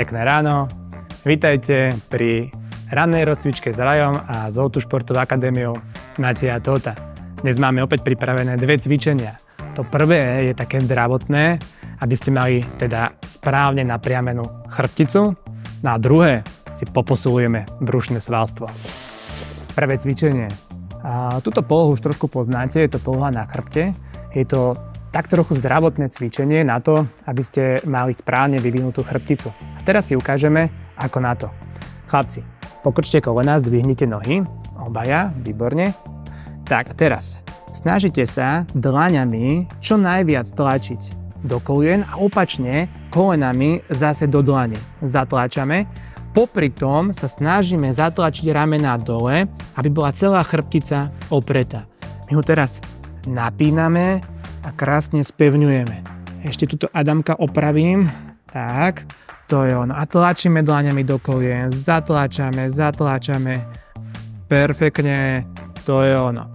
Pekné ráno, vítajte pri rannej rozcvičke s Rajom a s O2 Športovou akadémiou Mateja Tóta. Dnes máme opäť pripravené dve cvičenia. To prvé je také zdravotné, aby ste mali teda správne napriamenú chrbticu. Na druhé si poposilujeme brušné svalstvo. Prvé cvičenie. Túto polohu už trošku poznáte, je to poloha na chrbte. Je to tak trochu zdravotné cvičenie na to, aby ste mali správne vyvinutú chrbticu. A teraz si ukážeme, ako na to. Chlapci, pokrčte kolena, zdvihnite nohy, obaja, výborne. Tak a teraz snažite sa dlaňami čo najviac tlačiť do kolien a opačne kolenami zase do dlane. Zatlačame. Popri tom sa snažíme zatlačiť ramená dole, aby bola celá chrbtica opretá. My ho teraz napíname a krásne spevňujeme. Ešte túto Adamka opravím. Tak, to je ono. A tlačíme dlaňami do kolien. Zatlačame. Perfektne, to je ono.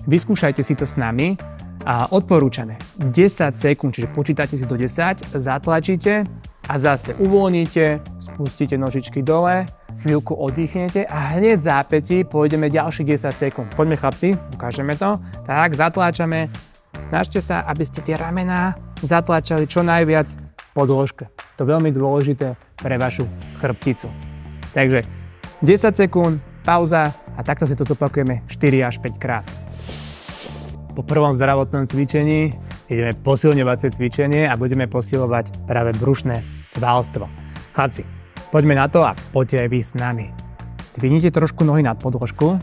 Vyskúšajte si to s nami a odporúčame 10 sekúnd, čiže počítate si do 10, zatlačíte a zase uvoľníte, spustíte nožičky dole, chvíľku oddychnete a hneď v zápätí pôjdeme ďalších 10 sekúnd. Poďme chlapci, ukážeme to. Tak, zatláčame. Snažte sa, aby ste tie ramená zatlačali čo najviac po dĺžke. To je veľmi dôležité pre vašu chrbticu. Takže 10 sekúnd, pauza a takto si to zopakujeme 4 až 5 krát. Po prvom zdravotnom cvičení ideme posilňovacie cvičenie a budeme posilovať práve brušné svalstvo. Chlapci, poďme na to a poďte aj vy s nami. Zvihnite trošku nohy nad podĺžku.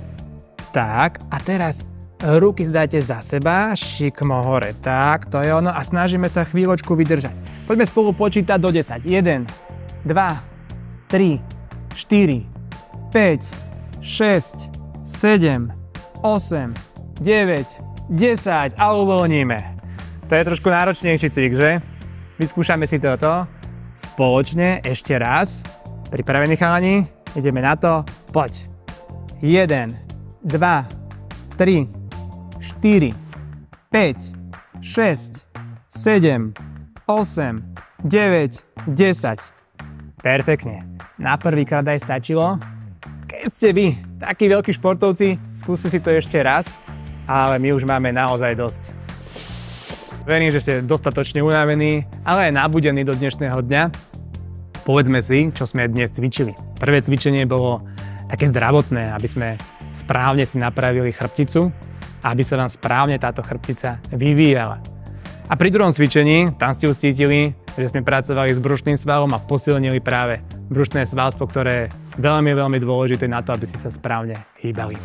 Tak, a teraz ruky zdajte za seba, šikmo hore. Tak, to je ono a snažíme sa chvíľočku vydržať. Poďme spolu počítať do 10. 1, 2, 3, 4, 5, 6, 7, 8, 9, 10 a uvoľníme. To je trošku náročnejší cvik, že? Vyskúšame si toto spoločne ešte raz. Pripravení chalani? Ideme na to. Poď. 1, 2, 3, 4, 5, 6, 7, 8, 9, 10. Perfektne. Na prvýkrát aj stačilo. Keď ste vy takí veľkí športovci, skúste si to ešte raz, ale my už máme naozaj dosť. Verím, že ste dostatočne unavení, ale aj nabudení do dnešného dňa. Povedzme si, čo sme dnes cvičili. Prvé cvičenie bolo také zdravotné, aby sme správne si napravili chrbticu, aby sa vám správne táto chrbtica vyvíjala. A pri druhom cvičení, tam ste ucítili, že sme pracovali s brušným svalom a posilnili práve brušné svalstvo, ktoré je veľmi dôležité na to, aby ste sa správne hýbali.